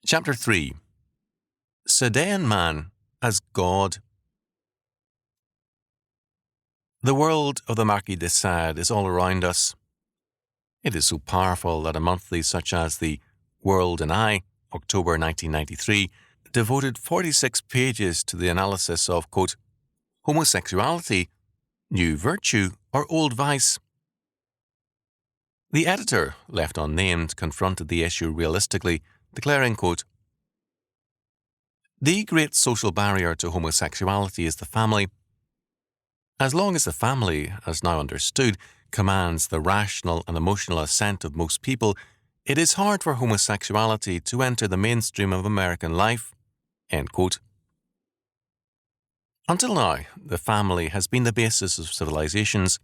Chapter 3. Sadean Man as God. The world of the Marquis de Sade is all around us. It is so powerful that a monthly such as the World and I, October 1993, devoted 46 pages to the analysis of, quote, homosexuality, new virtue or old vice. The editor, left unnamed, confronted the issue realistically, declaring, quote, the great social barrier to homosexuality is the family. As long as the family, as now understood, commands the rational and emotional assent of most people, it is hard for homosexuality to enter the mainstream of American life. End quote. Until now, the family has been the basis of civilizations.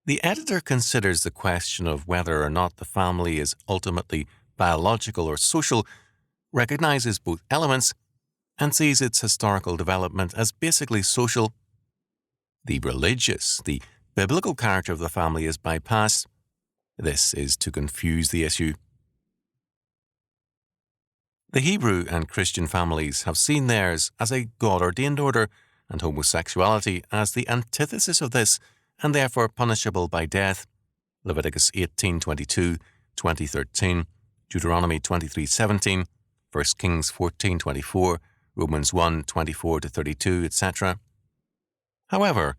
The editor considers the question of whether or not the family is ultimately biological or social, recognizes both elements, and sees its historical development as basically social. The religious, the biblical character of the family is bypassed. This is to confuse the issue. The Hebrew and Christian families have seen theirs as a God-ordained order, and homosexuality as the antithesis of this, and therefore punishable by death. Leviticus 18:22, 20:13, Deuteronomy 23:17, 1 Kings 14:24, Romans 1:24-32, etc. However,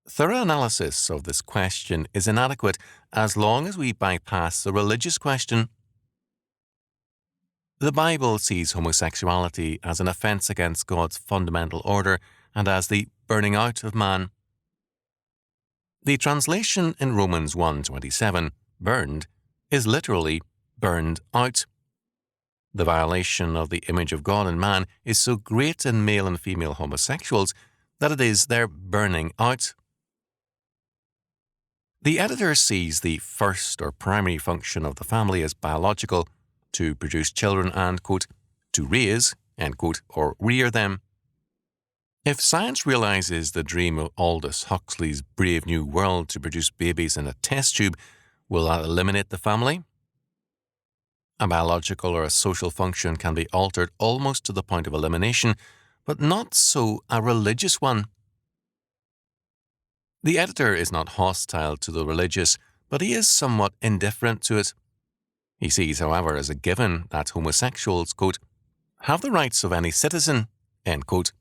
thorough analysis of this question is inadequate as long as we bypass the religious question. The Bible sees homosexuality as an offense against God's fundamental order and as the burning out of man. The translation in Romans 1:27, burned, is literally burned out. The violation of the image of God in man is so great in male and female homosexuals that it is their burning out. The editor sees the first or primary function of the family as biological, to produce children and, quote, to raise, end quote, or rear them. If science realizes the dream of Aldous Huxley's Brave New World to produce babies in a test tube, will that eliminate the family? A biological or a social function can be altered almost to the point of elimination, but not so a religious one. The editor is not hostile to the religious, but he is somewhat indifferent to it. He sees, however, as a given that homosexuals, quote, have the rights of any citizen, end quote.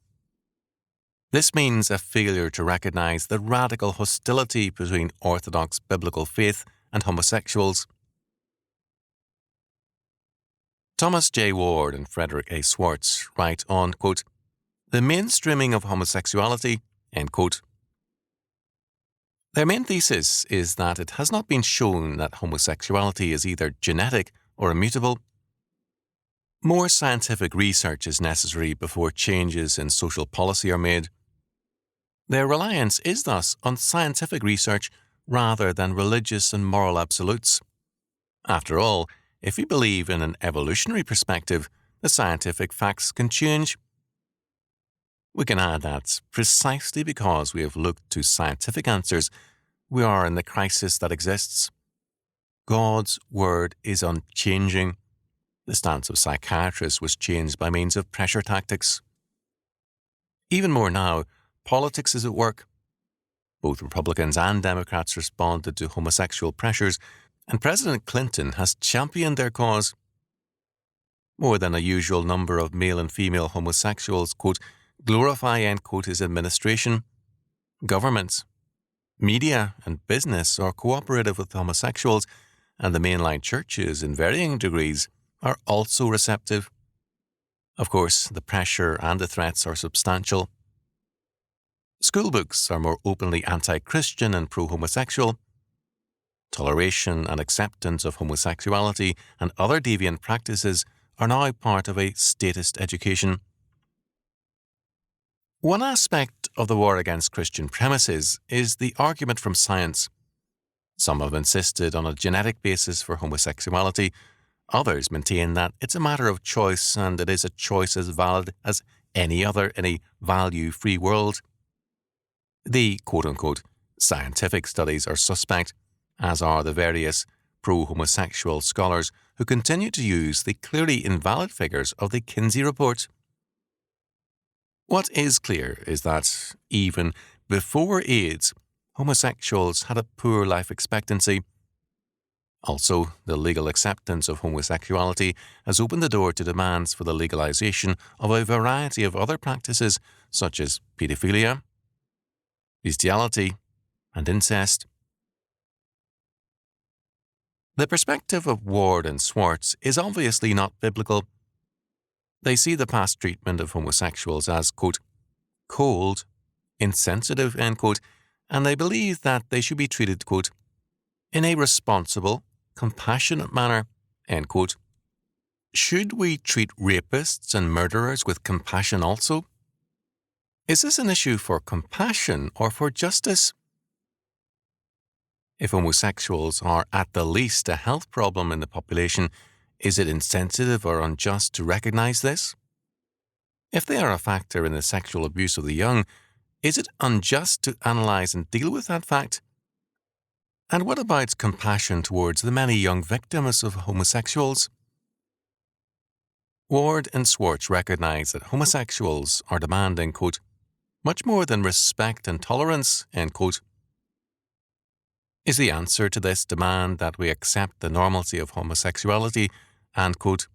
This means a failure to recognize the radical hostility between orthodox biblical faith and homosexuals. Thomas J. Ward and Frederick A. Swartz write on, quote, the mainstreaming of homosexuality, end quote. Their main thesis is that it has not been shown that homosexuality is either genetic or immutable. More scientific research is necessary before changes in social policy are made. Their reliance is thus on scientific research rather than religious and moral absolutes. After all, if we believe in an evolutionary perspective, the scientific facts can change. We can add that precisely because we have looked to scientific answers, we are in the crisis that exists. God's word is unchanging. The stance of psychiatrists was changed by means of pressure tactics. Even more now, politics is at work. Both Republicans and Democrats responded to homosexual pressures, and President Clinton has championed their cause. More than a usual number of male and female homosexuals, quote, glorify, end quote, his administration. Governments, media, and business are cooperative with homosexuals, and the mainline churches, in varying degrees, are also receptive. Of course, the pressure and the threats are substantial. School books are more openly anti-Christian and pro-homosexual. Toleration and acceptance of homosexuality and other deviant practices are now part of a statist education. One aspect of the war against Christian premises is the argument from science. Some have insisted on a genetic basis for homosexuality. Others maintain that it's a matter of choice and it is a choice as valid as any other in a value-free world. The quote-unquote scientific studies are suspect, as are the various pro-homosexual scholars who continue to use the clearly invalid figures of the Kinsey Report. What is clear is that, even before AIDS, homosexuals had a poor life expectancy. Also, the legal acceptance of homosexuality has opened the door to demands for the legalization of a variety of other practices such as paedophilia, bestiality, and incest. The perspective of Ward and Swartz is obviously not biblical. They see the past treatment of homosexuals as, quote, cold, insensitive, end quote, and they believe that they should be treated, quote, in a responsible, compassionate manner, end quote. Should we treat rapists and murderers with compassion also? Is this an issue for compassion or for justice? If homosexuals are at the least a health problem in the population, is it insensitive or unjust to recognize this? If they are a factor in the sexual abuse of the young, is it unjust to analyze and deal with that fact? And what about compassion towards the many young victims of homosexuals? Ward and Swartz recognize that homosexuals are demanding, quote, much more than respect and tolerance, end quote. Is the answer to this demand that we accept the normalcy of homosexuality and, quote,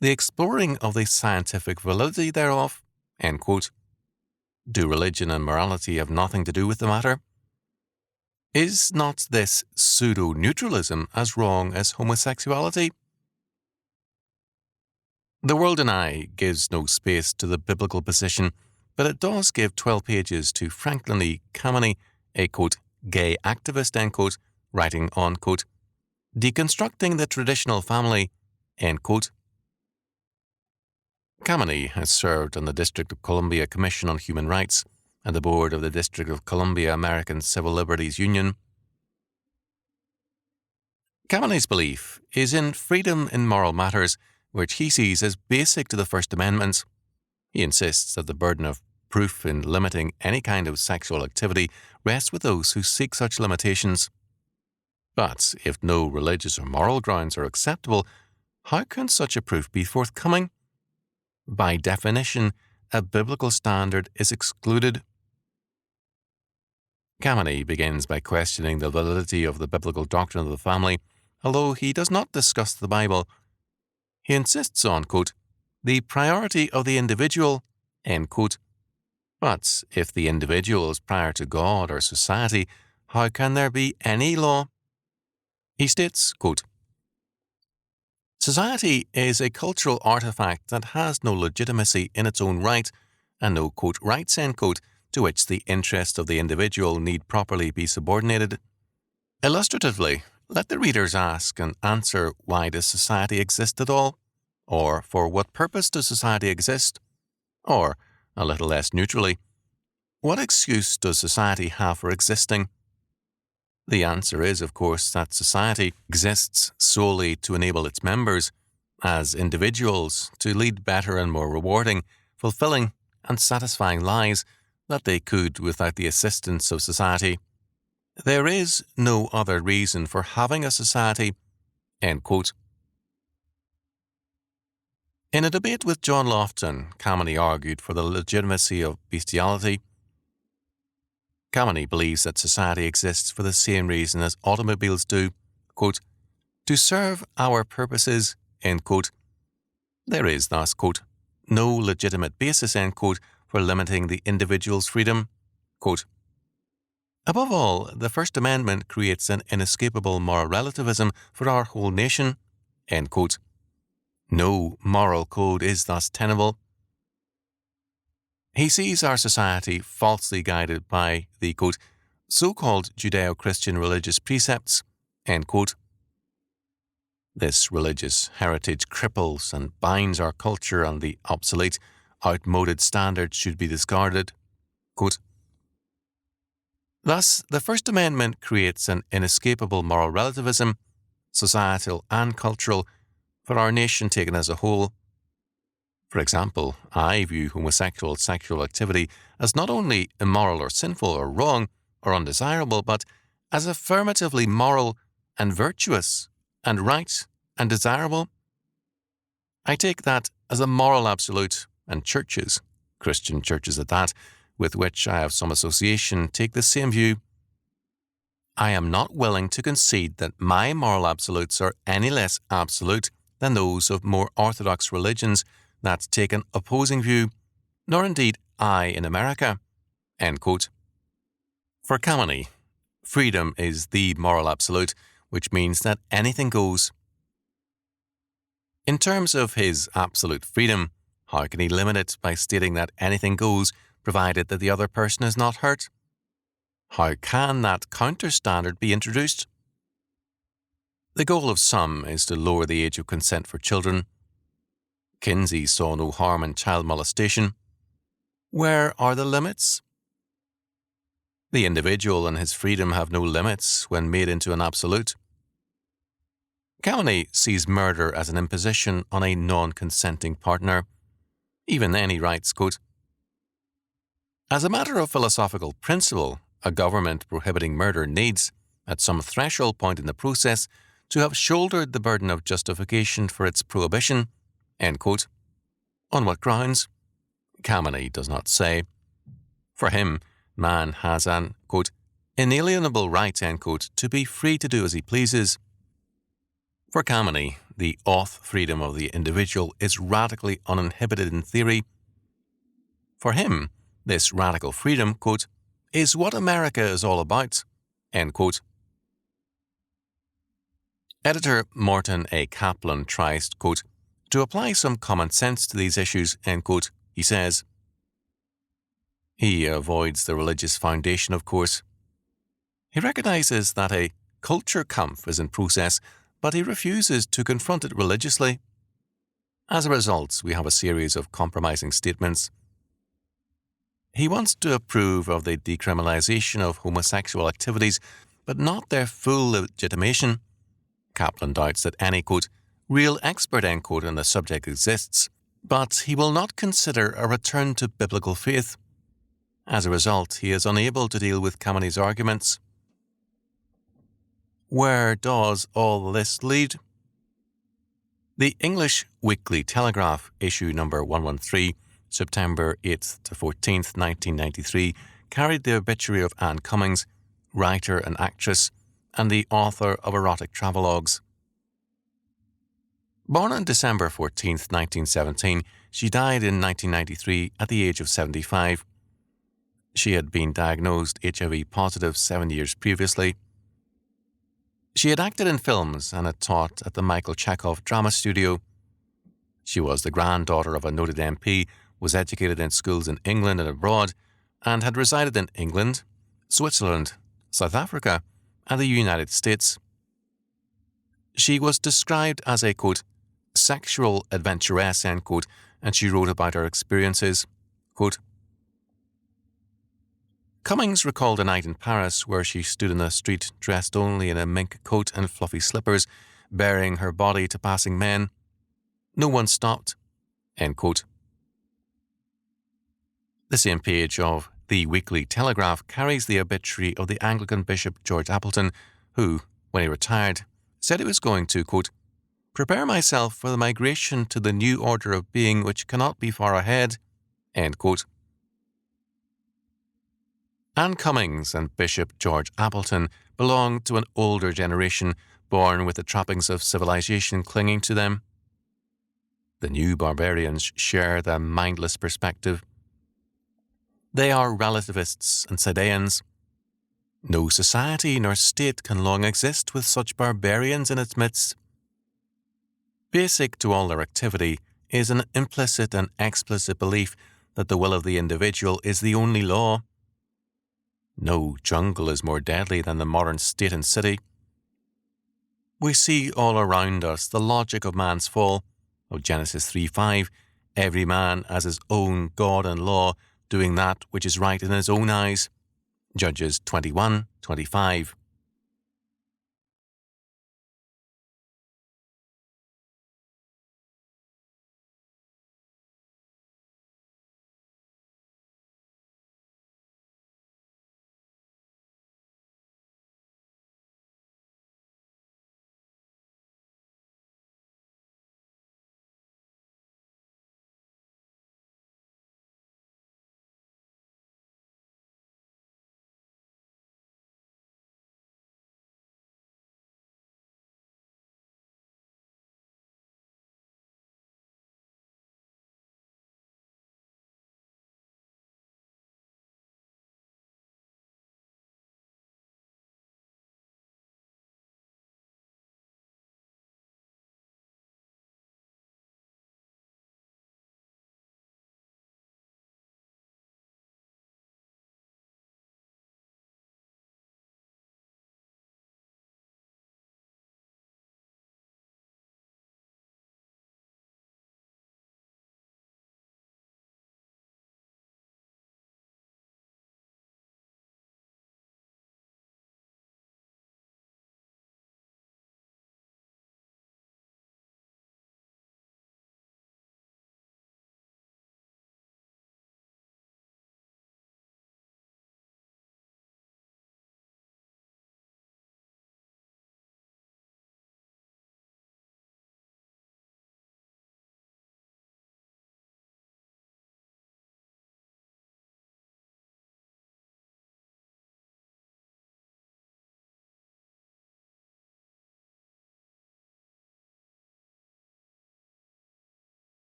the exploring of the scientific validity thereof, end quote? Do religion and morality have nothing to do with the matter? Is not this pseudo-neutralism as wrong as homosexuality? The World and I gives no space to the biblical position, but it does give 12 pages to Franklin E. Kameny, a, quote, gay activist, end quote, writing on, quote, deconstructing the traditional family, end quote. Kameny has served on the District of Columbia Commission on Human Rights and the board of the District of Columbia American Civil Liberties Union. Kameny's belief is in freedom in moral matters, which he sees as basic to the First Amendment. He insists that the burden of proof in limiting any kind of sexual activity rests with those who seek such limitations. But if no religious or moral grounds are acceptable, how can such a proof be forthcoming? By definition, a biblical standard is excluded. Kameny begins by questioning the validity of the biblical doctrine of the family, although he does not discuss the Bible. He insists on, quote, the priority of the individual, end quote. But if the individual is prior to God or society, how can there be any law? He states, quote, society is a cultural artifact that has no legitimacy in its own right, and no, quote, rights, end quote, to which the interest of the individual need properly be subordinated. Illustratively, let the readers ask and answer, why does society exist at all? Or for what purpose does society exist? Or, a little less neutrally, what excuse does society have for existing? The answer is, of course, that society exists solely to enable its members, as individuals, to lead better and more rewarding, fulfilling, and satisfying lives that they could without the assistance of society. There is no other reason for having a society, end quote. In a debate with John Lofton, Kameny argued for the legitimacy of bestiality. Kameny believes that society exists for the same reason as automobiles do, quote, to serve our purposes, end quote. There is thus, quote, no legitimate basis, end quote, for limiting the individual's freedom, quote. Above all, the First Amendment creates an inescapable moral relativism for our whole nation, end quote. No moral code is thus tenable. He sees our society falsely guided by the, quote, so-called Judeo-Christian religious precepts, end quote. This religious heritage cripples and binds our culture, and the obsolete, outmoded standards should be discarded, quote. Thus, the First Amendment creates an inescapable moral relativism, societal and cultural, for our nation taken as a whole. For example, I view homosexual sexual activity as not only immoral or sinful or wrong or undesirable, but as affirmatively moral and virtuous and right and desirable. I take that as a moral absolute, and churches, Christian churches at that, with which I have some association, take the same view. I am not willing to concede that my moral absolutes are any less absolute than those of more orthodox religions that take an opposing view, nor indeed I in America." End quote. For Conkey, freedom is the moral absolute, which means that anything goes. In terms of his absolute freedom, how can he limit it by stating that anything goes provided that the other person is not hurt? How can that counter-standard be introduced? The goal of some is to lower the age of consent for children. Kinsey saw no harm in child molestation. Where are the limits? The individual and his freedom have no limits when made into an absolute. Conkey sees murder as an imposition on a non-consenting partner. Even then he writes, quote, "As a matter of philosophical principle, a government prohibiting murder needs, at some threshold point in the process, to have shouldered the burden of justification for its prohibition." End quote. On what grounds? Conkey does not say. For him, man has an, quote, "inalienable right," end quote, to be free to do as he pleases. For Conkey, the freedom of the individual is radically uninhibited in theory. For him, this radical freedom, quote, "is what America is all about," end quote. Editor Morton A. Kaplan tries, quote, "to apply some common sense to these issues," end quote. He says, he avoids the religious foundation, of course. He recognizes that a culture kampf is in process, but he refuses to confront it religiously. As a result, we have a series of compromising statements. He wants to approve of the decriminalization of homosexual activities, but not their full legitimation. Kaplan doubts that any, quote, "real expert," end quote, on the subject exists, but he will not consider a return to biblical faith. As a result, he is unable to deal with Conkey's arguments. Where does all this lead? The English Weekly Telegraph, issue number 113, September 8th to 14th, 1993, carried the obituary of Anne Cummings, writer and actress, and the author of erotic travelogues. Born on December 14th, 1917, she died in 1993 at the age of 75. She had been diagnosed HIV positive 7 years previously. She had acted in films and had taught at the Michael Chekhov Drama Studio. She was the granddaughter of a noted MP, was educated in schools in England and abroad, and had resided in England, Switzerland, South Africa, and the United States. She was described as a, quote, "sexual adventuress," end quote, and she wrote about her experiences, quote, Cummings recalled a night in Paris where she stood in the street dressed only in a mink coat and fluffy slippers, baring her body to passing men. No one stopped. End quote. The same page of the Weekly Telegraph carries the obituary of the Anglican Bishop George Appleton, who, when he retired, said he was going to, quote, "prepare myself for the migration to the new order of being which cannot be far ahead," end quote. Anne Cummings and Bishop George Appleton belonged to an older generation born with the trappings of civilization clinging to them. The new barbarians share the mindless perspective. They are relativists and Sadeans. No society nor state can long exist with such barbarians in its midst. Basic to all their activity is an implicit and explicit belief that the will of the individual is the only law. No jungle is more deadly than the modern state and city. We see all around us the logic of man's fall, of Genesis 3:5, every man as his own God and law, doing that which is right in his own eyes. Judges 21:25.